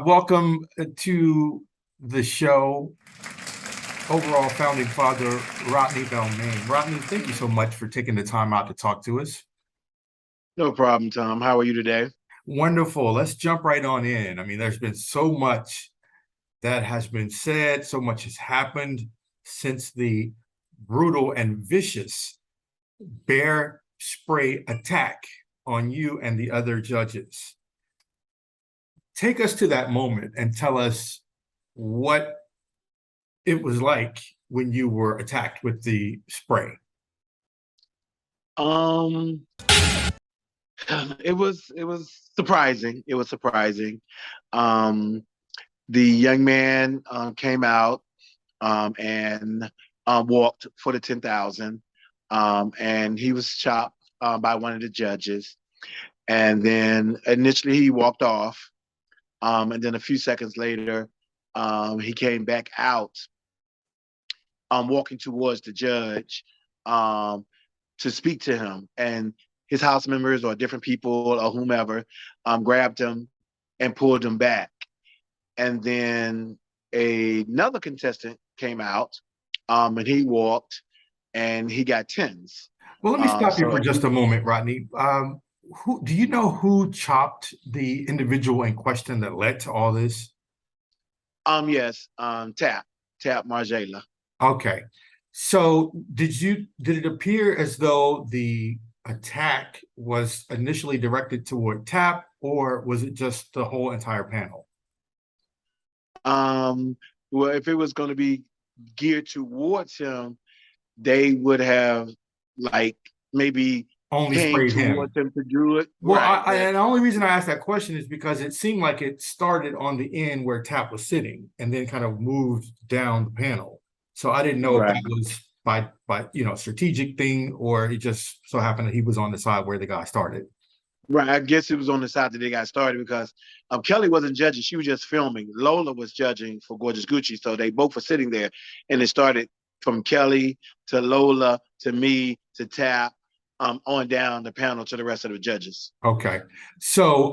Welcome to the show, overall founding father, Rodney Balmain. Rodney, thank you so much for taking the time out to talk to us. No problem, Tom. How are you today? Wonderful. Let's jump right on in. I mean, there's been so much that has been said, so much has happened since the brutal and vicious bear spray attack on you and the other judges. Take us to that moment and tell us what it was like when you were attacked with the spray. Um, it was surprising. It was surprising. Um, the young man came out and walked for the 10,000, and he was chopped by one of the judges. And then initially he walked off, and then a few seconds later, he came back out, walking towards the judge. Um, to speak to him, and his house members or different people or whomever grabbed him and pulled him back. And then another contestant came out, and he walked and he got tens. Well, let me stop you So for just a moment, Rodney. Who do you know who chopped the individual in question that led to all this? yes, Tap Margela. Okay. So did it appear as though the attack was initially directed toward Tap, or was it just the whole entire panel? Well, if it was going to be geared towards him, they would have like maybe Only came sprayed him. towards him to do it, Well, right? But and the only reason I asked that question is because it seemed like it started on the end where Tap was sitting and then kind of moved down the panel. So I didn't know if right. that was by strategic thing, or it just so happened that he was on the side where the guy started. Right, I guess it was on the side that they got started because Kelly wasn't judging; she was just filming. Lola was judging for Gorgeous Gucci, so they both were sitting there, and it started from Kelly to Lola to me to Tap, on down the panel to the rest of the judges. Okay. So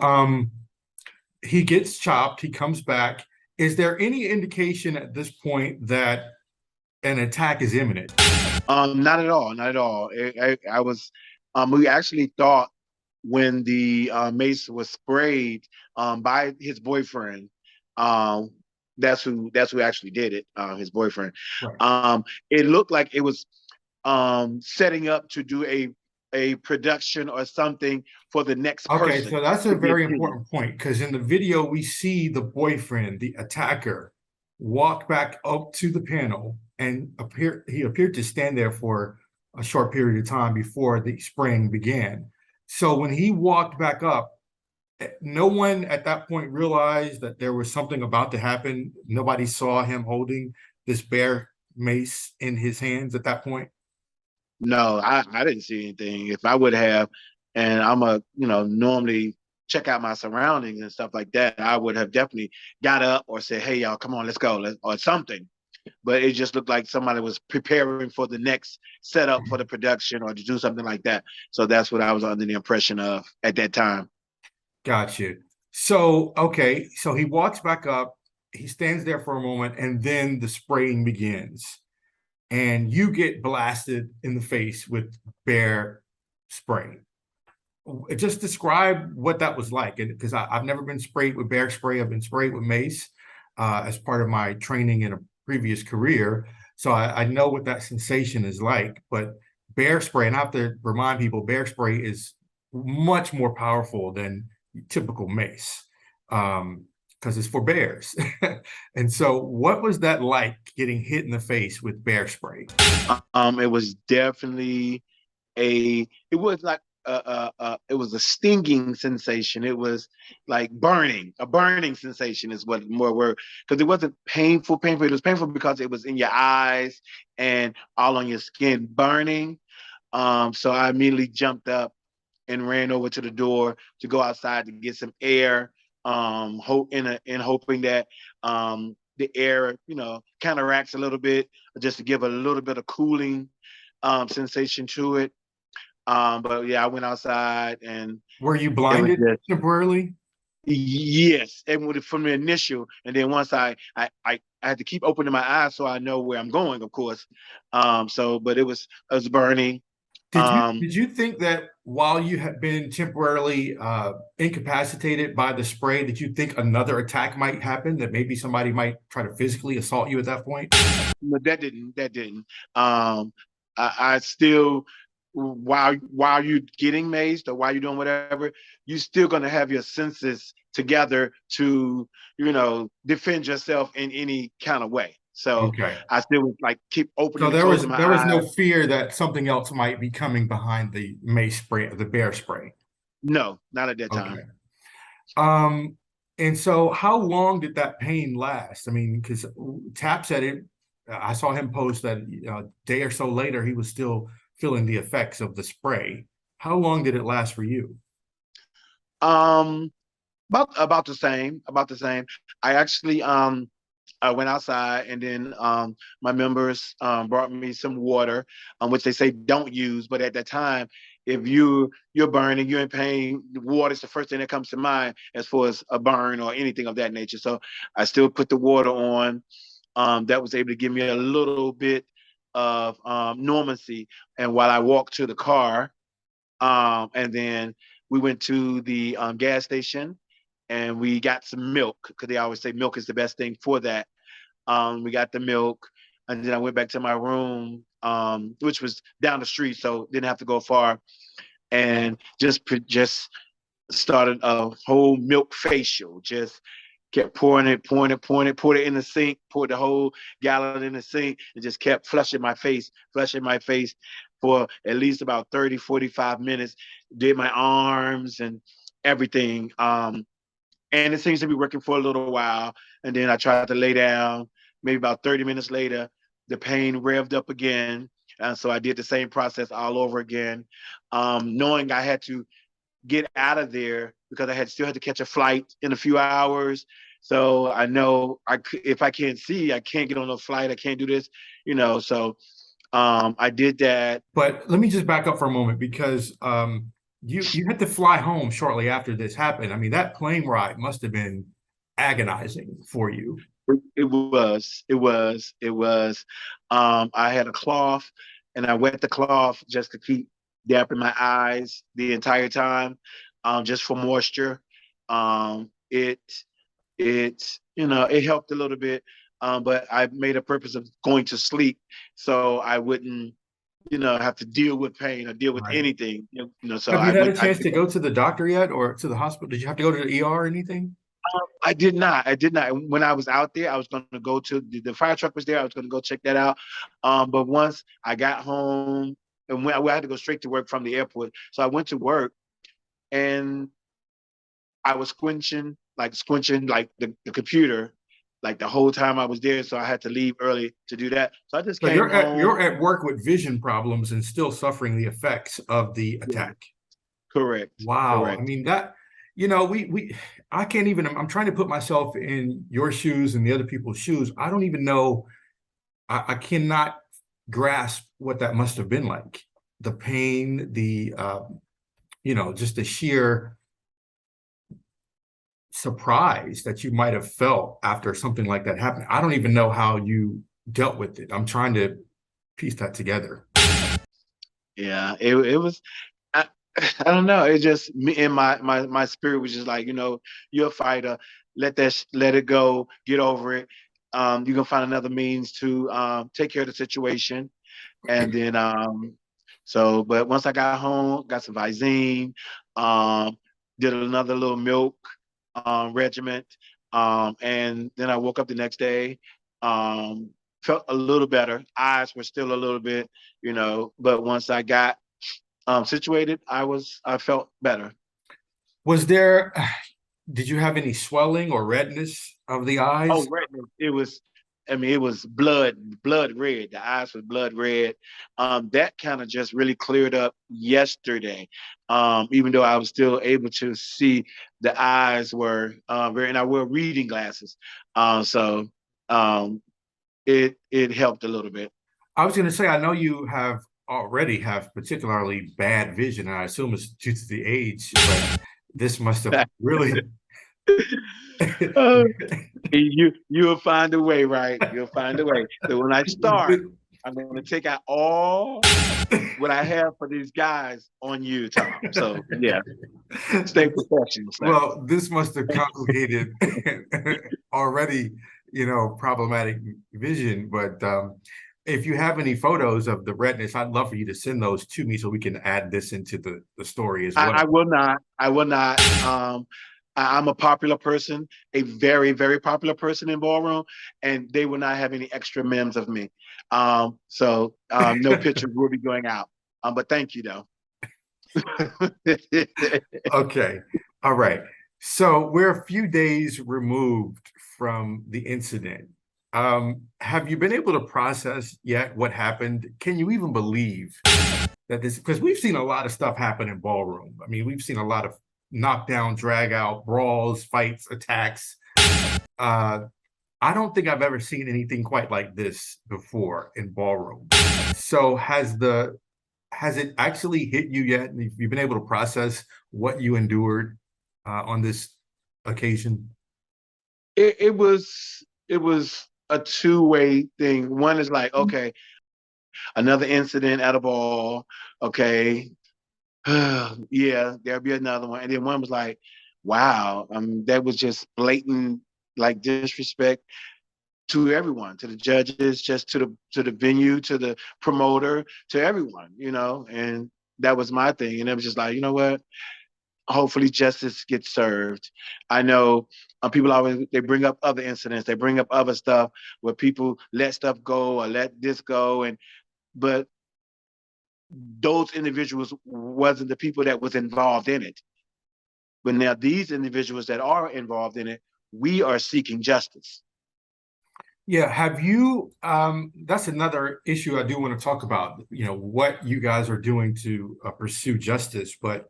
he gets chopped, he comes back. Is there any indication at this point that an attack is imminent? Not at all, not at all. I was, we actually thought when the mace was sprayed by his boyfriend. Um, that's who actually did it. His boyfriend. Right. It looked like it was setting up to do a production or something for the next Okay, person so that's a to get very to. important point because in the video we see the boyfriend, the attacker, walk back up to the panel and he appeared to stand there for a short period of time before the spraying began. So when he walked back up, no one at that point realized that there was something about to happen. Nobody saw him holding this bear mace in his hands at that point. No, I didn't see anything. If I would have, and I'm a normally check out my surroundings and stuff like that, I would have definitely got up or said, "Hey, y'all, come on, let's go," or something. But it just looked like somebody was preparing for the next setup for the production or to do something like that. So that's what I was under the impression of at that time. Gotcha. So, okay, so he walks back up, he stands there for a moment, and then the spraying begins. And you get blasted in the face with bear spray. Just describe what that was like, because I've never been sprayed with bear spray. I've been sprayed with mace as part of my training in a previous career. So I know what that sensation is like. But bear spray, and I have to remind people, bear spray is much more powerful than typical mace because it's for bears. And so, what was that like getting hit in the face with bear spray? It was definitely it was like it was a stinging sensation. It was like a burning sensation is what more word, because it wasn't painful. It was painful because it was in your eyes and all on your skin burning. So I immediately jumped up and ran over to the door to go outside to get some air, in hoping that the air, counteracts a little bit, just to give a little bit of cooling sensation to it. But yeah, I went outside and Were you it was blinded just temporarily? Yes, and from the initial, and then once I had to keep opening my eyes so I know where I'm going, of course. So, but it was burning. Um, Did you think that while you had been temporarily incapacitated by the spray, did you think another attack might happen? That maybe somebody might try to physically assault you at that point? but that didn't. I still, while you're getting mazed or while you're doing whatever, you're still gonna have your senses together to, defend yourself in any kind of way. So Okay. I still would like keep So opening and there was closing my there was no eyes. fear that something else might be coming behind the mace spray, the bear spray. No, not at that time. Okay. Um, and so how long did that pain last? I mean, because Tap said it, I saw him post that a day or so later he was still feeling the effects of the spray. How long did it last for you? Um, about the same, about the same. I actually I went outside, and then my members brought me some water, which they say don't use. But at that time, if you're burning, you're in pain, water is the first thing that comes to mind as far as a burn or anything of that nature. So I still put the water on. That was able to give me a little bit of normalcy. And while I walked to the car, and then we went to the gas station and we got some milk because they always say milk is the best thing for that. We got the milk, and then I went back to my room, which was down the street, so didn't have to go far, and just started a whole milk facial. Just kept pouring it, pouring it, pouring it, poured it in the sink, poured the whole gallon in the sink, and just kept flushing my face for at least about 30, 45 minutes. Did my arms and everything. And it seems to be working for a little while. And then I tried to lay down. Maybe about 30 minutes later, the pain revved up again. And so I did the same process all over again, knowing I had to get out of there because I still had to catch a flight in a few hours. So I know if I can't see, I can't get on a flight. I can't do this. So I did that. But let me just back up for a moment because you had to fly home shortly after this happened. I mean, that plane ride must have been agonizing for you. It was. I had a cloth, and I wet the cloth just to keep dapping my eyes the entire time, just for moisture. It it helped a little bit, but I made a purpose of going to sleep so I wouldn't have to deal with pain or deal with Right. anything. So Have you I had a went. I chance did to go to the doctor yet or to the hospital? Did you have to go to the ER or anything? I did not. I did not. When I was out there, I was going to go to the fire truck was there. I was going to go check that out. But once I got home, and I had to go straight to work from the airport, so I went to work, and I was squinching like the computer, like the whole time I was there. So I had to leave early to do that. So I just So came you're home. at work with vision problems and still suffering the effects of the attack. Correct. Wow. I Correct. mean that, we I can't even, I'm trying to put myself in your shoes and the other people's shoes. I don't even know. I cannot grasp what that must have been like. The pain, the just the sheer surprise that you might have felt after something like that happened. I don't even know how you dealt with it. I'm trying to piece that together. Yeah. It was. I, I don't know. It just me and my spirit was just like, you're a fighter. Let it go. Get over it. You can find another means to take care of the situation. And then but once I got home, got some Visine, did another little milk regiment. And then I woke up the next day, um, felt a little better. Eyes were still a little bit, but once I got situated, I felt better. Was there, did you have any swelling or redness of the Oh, eyes? redness. It was blood red. The eyes were blood red. That kind of just really cleared up yesterday. Even though I was still able to see, the eyes were very, and I wear reading glasses. So um, it helped a little bit. I was going to say, I know you already have particularly bad vision, and I assume it's due to the age, but this must have really Oh, you'll find a way, right? You'll find a way. So when I start, I'm going to take out all what I have for these guys on you, Tom. So yeah, stay professional, sir. Well, this must have complicated already, problematic vision. But if you have any photos of the redness, I'd love for you to send those to me so we can add this into the story as well. I will not. I will not. I'm a popular person, a very, very popular person in ballroom, and they will not have any extra memes of me. So no pictures will be going out. But thank you though. Okay. All right. So we're a few days removed from the incident. Have you been able to process yet what happened? Can you even believe that this, because we've seen a lot of stuff happen in ballroom. I mean, we've seen a lot of knockdown, drag out, brawls, fights, attacks. I don't think I've ever seen anything quite like this before in ballroom. So has it actually hit you yet? You've been able to process what you endured on this occasion? It was a two-way thing. One is like, okay, another incident at a ball. Okay, yeah, there'll be another one. And then one was like, wow, that was just blatant like disrespect to everyone, to the judges, just to the venue, to the promoter, to everyone, and that was my thing. And it was just like, you know what? Hopefully justice gets served. I know people always, they bring up other incidents, they bring up other stuff where people let stuff go or let this go, but those individuals wasn't the people that was involved in it. But now these individuals that are involved in it, we are seeking justice. Yeah, have you that's another issue I do want to talk about, what you guys are doing to pursue justice, but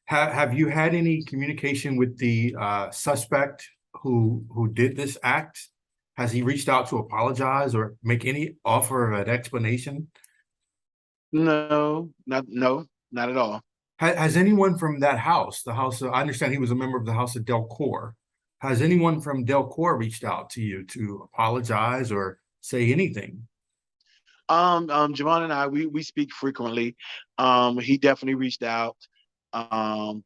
have you had any communication with the suspect who did this act? Has he reached out to apologize or make any offer of an explanation? No, not at all. Has anyone from that house, the house, I understand he was a member of the House of Delcourt. Has anyone from Delcourt reached out to you to apologize or say anything? Javon and I, we speak frequently. He definitely reached out, um,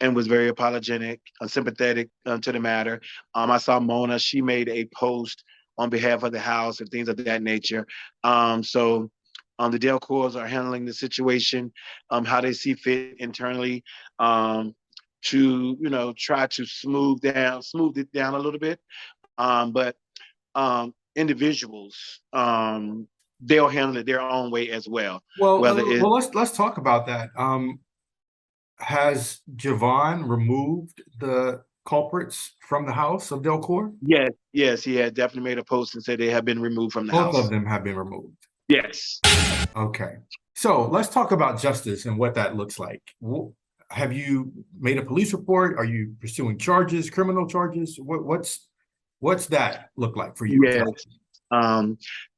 and was very apologetic, sympathetic to the matter. I saw Mona; she made a post on behalf of the house and things of that nature. So the Delcourts are handling the situation, how they see fit internally, to try to smooth it down a little bit. But individuals, they'll handle it their own way as well. Well, Whether it's let's talk about that. Has Javon removed the culprits from the house of Delcourt? yes, he had definitely made a post and said they have been removed from the Both of house. them have been removed. Yes. Okay. So let's talk about justice and what that looks like. Have you made a police report? Are you pursuing charges, criminal charges? What's that look like for you? Yes.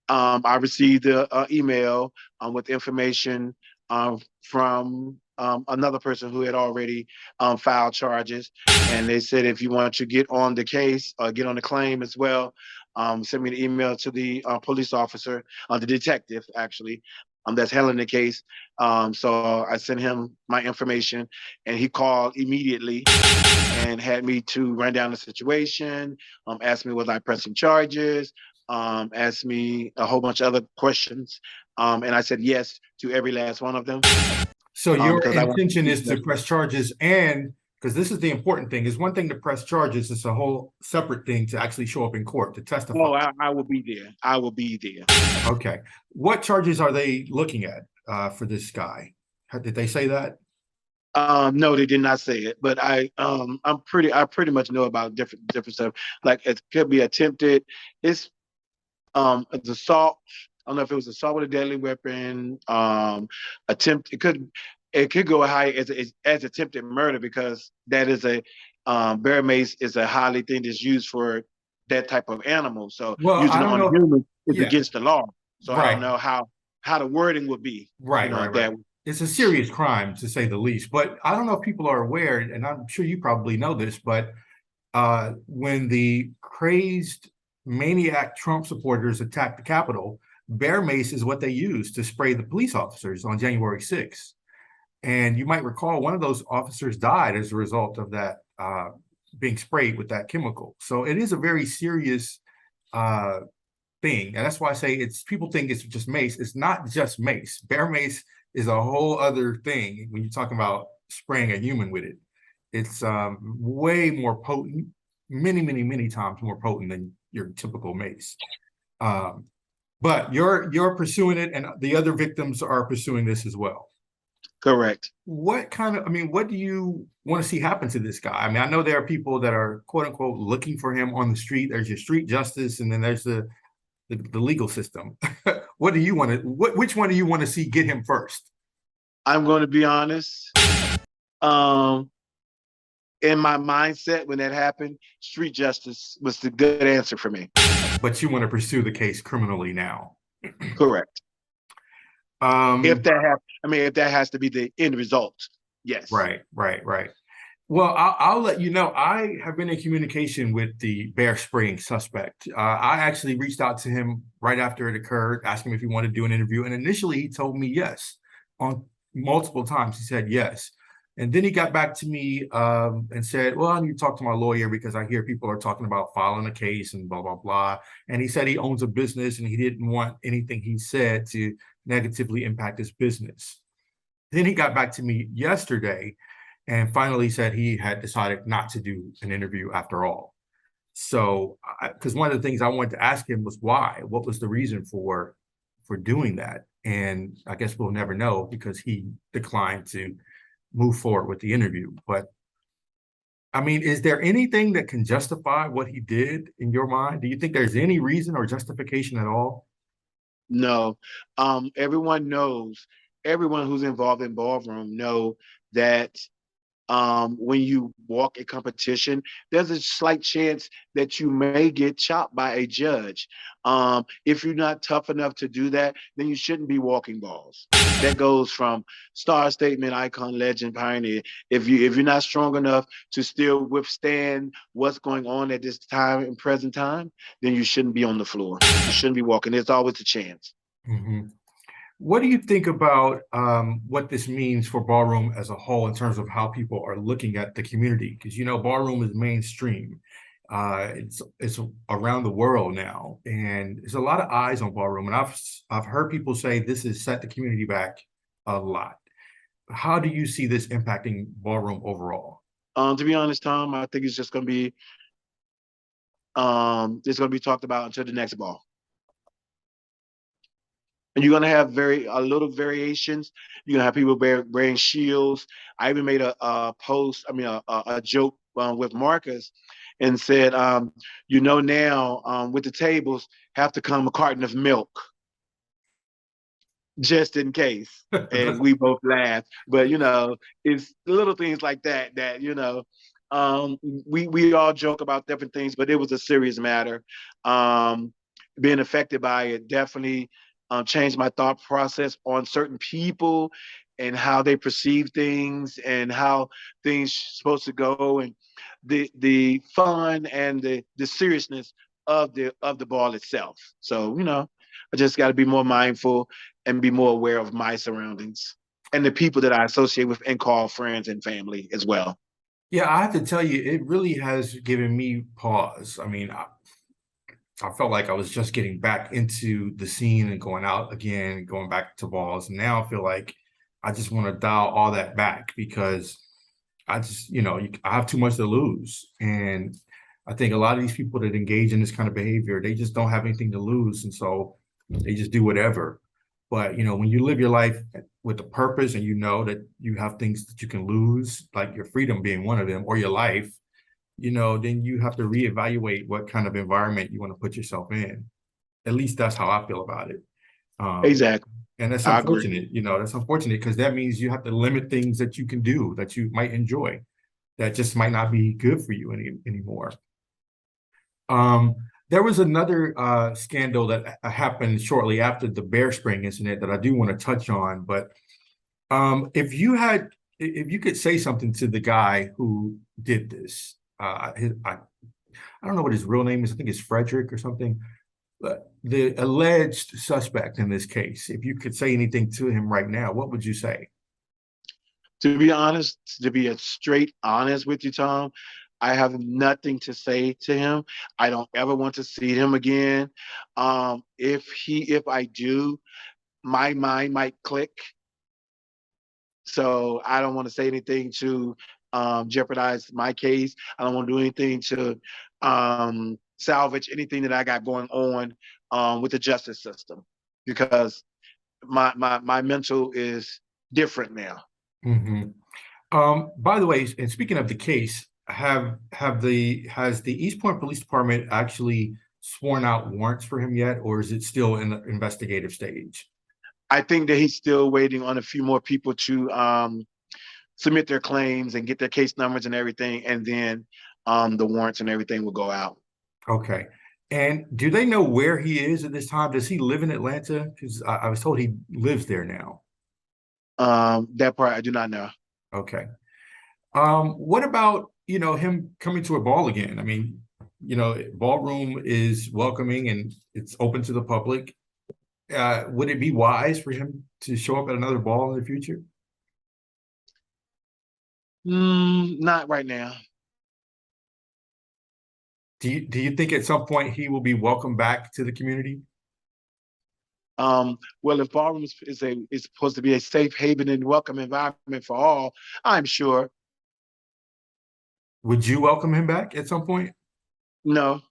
I received an email with information from another person who had already filed charges, and they said if you want to get on the case or get on the claim as well, send me the email to the police officer, the detective actually, that's handling the case. So I sent him my information, and he called immediately and had me to run down the situation, asked me was I pressing charges, asked me a whole bunch of other questions, and I said yes to every last one of them. So your Because intention is to press charges, and because this is the important thing, is one thing to press charges, it's a whole separate thing to actually show up in court to testify. Oh, I will be there. I will be there. Okay. What charges are they looking at for this guy? Did they say that? No, they did not say it, but I pretty much know about different stuff. Like it could be attempted. It's assault. I don't know if it was assault with a deadly weapon. Attempt. It could go high as attempted murder, because that is a bear mace is a highly thing that's used for that type of animal. So Well, using I it don't on know. humans is Yeah. against the law. So I Right. don't know how the wording would be. Right, That. It's a serious crime to say the least, but I don't know if people are aware, and I'm sure you probably know this, but when the crazed maniac Trump supporters attacked the Capitol, bear mace is what they used to spray the police officers on January 6th. And you might recall one of those officers died as a result of that being sprayed with that chemical. So it is a very serious thing. And that's why I say people think it's just mace. It's not just mace. Bear mace is a whole other thing when you're talking about spraying a human with it. It's way more potent, many times more potent than your typical mace. But you're pursuing it, and the other victims are pursuing this as well. Correct. What do you want to see happen to this guy? I mean, I know there are people that are quote unquote looking for him on the street. There's your street justice, and then there's the legal system. What do you want to? Which one do you want to see get him first? I'm going to be honest. In my mindset when that happened, street justice was the good answer for me. But you want to pursue the case criminally now. Correct. If that has to be the end result, yes. Right. Well, I'll let you know. I have been in communication with the bear spraying suspect. I actually reached out to him right after it occurred, asking him if he wanted to do an interview. And initially he told me yes. On multiple times he said yes. And then he got back to me and said, well, I need to talk to my lawyer because I hear people are talking about filing a case and blah, blah, blah. And he said he owns a business and he didn't want anything he said to negatively impact his business. Then he got back to me yesterday and finally said he had decided not to do an interview after all. So, because one of the things I wanted to ask him was why? What was the reason for doing that? And I guess we'll never know because he declined to move forward with the interview. But I mean, is there anything that can justify what he did in your mind? Do you think there's any reason or justification at all? No. Everyone knows, everyone who's involved in ballroom know that when you walk a competition, there's a slight chance that you may get chopped by a judge. If you're not tough enough to do that, then you shouldn't be walking balls. That goes from star, statement, icon, legend, pioneer. If you're not strong enough to still withstand what's going on at this time in present time, then you shouldn't be on the floor. You shouldn't be walking. There's always a chance. Mm-hmm. What do you think about what this means for ballroom as a whole in terms of how people are looking at the community? Because, you know, ballroom is mainstream. It's around the world now, and there's a lot of eyes on ballroom. And I've heard people say this has set the community back a lot. How do you see this impacting ballroom overall? To be honest, Tom, I think it's just going to be talked about until the next ball. And you're gonna have a little variations. You're gonna have people wearing shields. I even made a post, a joke with Marcus, and said, now with the tables have to come a carton of milk, just in case. And we both laughed. But it's little things like that we all joke about different things, but it was a serious matter. Being affected by it definitely changed my thought process on certain people and how they perceive things and how things supposed to go, and the fun and the seriousness of the ball itself. So I just got to be more mindful and be more aware of my surroundings and the people that I associate with and call friends and family as well. Yeah, I have to tell you, it really has given me pause. I mean, I felt like I was just getting back into the scene and going out again, going back to balls. And now I feel like I just want to dial all that back because I just, I have too much to lose. And I think a lot of these people that engage in this kind of behavior, they just don't have anything to lose. And so they just do whatever. But, when you live your life with a purpose and you know that you have things that you can lose, like your freedom being one of them, or your life, then you have to reevaluate what kind of environment you want to put yourself in. At least that's how I feel about it. Exactly. And that's unfortunate, that's unfortunate because that means you have to limit things that you can do that you might enjoy that just might not be good for you anymore. There was another scandal that happened shortly after the bear spraying incident that I do want to touch on. But if you could say something to the guy who did this, I don't know what his real name is. I think it's Frederick or something. But the alleged suspect in this case, if you could say anything to him right now, what would you say? To be honest, to be a straight honest with you, Tom, I have nothing to say to him. I don't ever want to see him again. If I do, my mind might click. So I don't want to say anything to jeopardize my case. I don't want to do anything to salvage anything that I got going on with the justice system because my mental is different now. Mm-hmm. By the way, and speaking of the case, has the East Point Police Department actually sworn out warrants for him yet, or is it still in the investigative stage? I think that he's still waiting on a few more people to submit their claims and get their case numbers and everything, and then the warrants and everything will go out. Okay. And do they know where he is at this time? Does he live in Atlanta? Because I was told he lives there now. That part I do not know. Okay. What about, him coming to a ball again? I mean, ballroom is welcoming and it's open to the public. Would it be wise for him to show up at another ball in the future? Not right now. Do you think at some point he will be welcomed back to the community? Well, if ballroom is supposed to be a safe haven and welcome environment for all, I'm sure. Would you welcome him back at some point? No,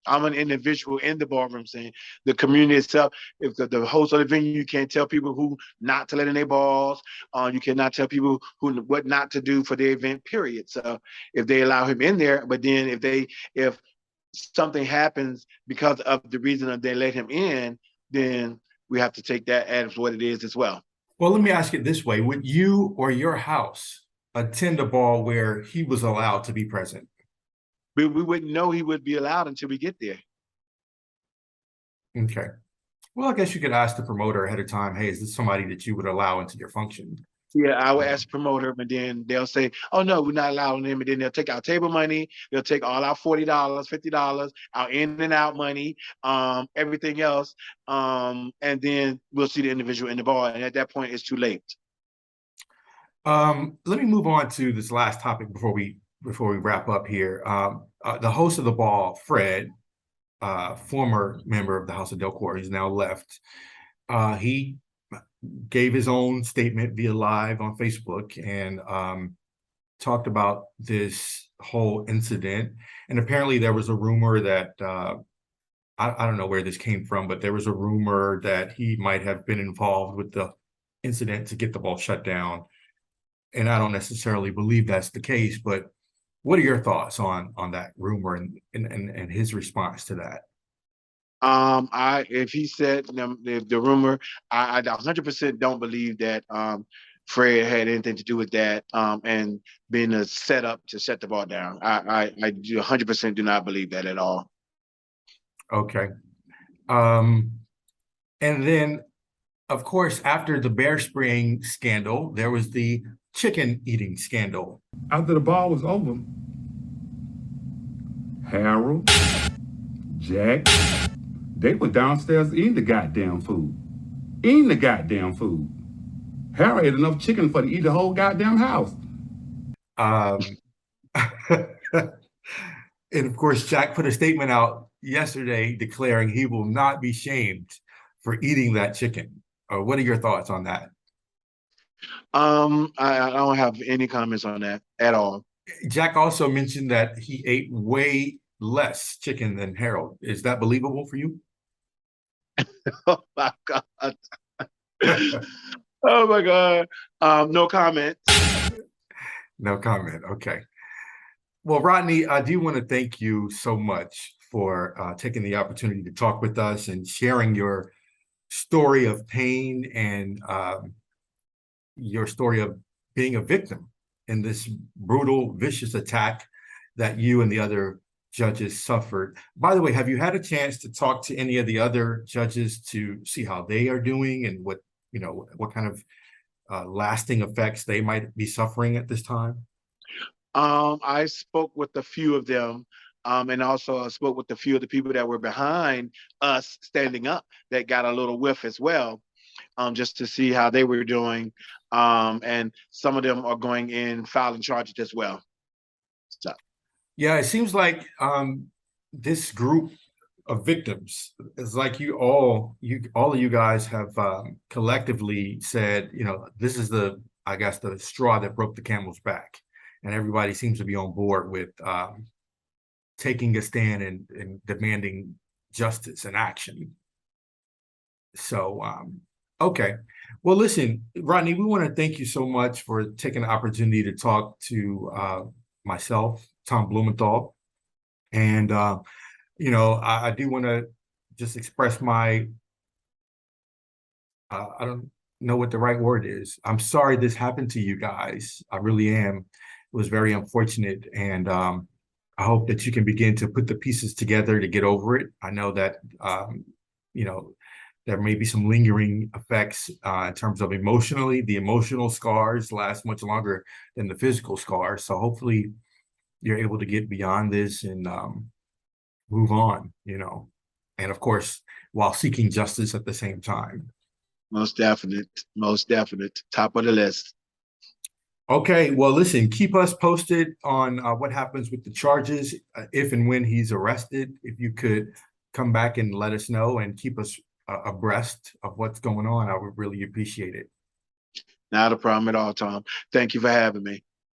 I'm an individual in the ballroom scene. The community itself, if the host of the venue, you can't tell people who not to let in their balls. You cannot tell people what not to do for the event, period. So if they allow him in there, but then if something happens because of the reason that they let him in, then we have to take that as what it is as well. Well, let me ask it this way. Would you or your house attend a ball where he was allowed to be present? We wouldn't know he would be allowed until we get there. Okay. Well, I guess you could ask the promoter ahead of time, hey, is this somebody that you would allow into your function? Yeah, I would ask the promoter, but then they'll say, "Oh no, we're not allowing him." And then they'll take our table money, they'll take all our $40, $50, our in and out money, everything else, and then we'll see the individual in the bar. And at that point, it's too late. Let me move on to this last topic before we wrap up here. The host of the ball, Fred, former member of the House of Delcor, he's now left. He gave his own statement via live on Facebook and talked about this whole incident. And apparently there was a rumor that I don't know where this came from, but there was a rumor that he might have been involved with the incident to get the ball shut down. And I don't necessarily believe that's the case, but what are your thoughts on that rumor and his response to that? If he said the rumor, I 100% don't believe that Fred had anything to do with that and being a setup to shut the ball down. I 100% do not believe that at all. Okay. And then, of course, after the bear spraying scandal, there was the chicken eating scandal. After the ball was over, Harold, Jack, they were downstairs eating the goddamn food. Eating the goddamn food. Harold ate enough chicken for to eat the whole goddamn house. And of course, Jack put a statement out yesterday declaring he will not be shamed for eating that chicken. What are your thoughts on that? I don't have any comments on that at all. Jack also mentioned that he ate way less chicken than Harold. Is that believable for you? Oh my God. Oh my God. No comment. No comment. Okay. Well, Rodney, I do want to thank you so much for taking the opportunity to talk with us and sharing your story of pain and your story of being a victim in this brutal, vicious attack that you and the other judges suffered. By the way, have you had a chance to talk to any of the other judges to see how they are doing and what kind of lasting effects they might be suffering at this time? I spoke with a few of them, and also I spoke with a few of the people that were behind us standing up that got a little whiff as well, just to see how they were doing. And some of them are going in filing charges as well. So Yeah, it seems like this group of victims is like all of you guys have collectively said, you know, this is I guess the straw that broke the camel's back, and everybody seems to be on board with taking a stand and demanding justice and action. So okay, well, listen, Rodney, we want to thank you so much for taking the opportunity to talk to myself, Tom Blumenthal, and you know, I do want to just express my, I don't know what the right word is. I'm sorry this happened to you guys. I really am. It was very unfortunate. And I hope that you can begin to put the pieces together to get over it. I know that, you know, there may be some lingering effects in terms of emotionally. The emotional scars last much longer than the physical scars. So hopefully you're able to get beyond this and move on, you know, and of course, while seeking justice at the same time. most definite, top of the list. Okay, well, listen, keep us posted on what happens with the charges, if and when he's arrested. If you could come back and let us know and keep us abreast of what's going on, I would really appreciate it. Not a problem at all, Tom. Thank you for having me.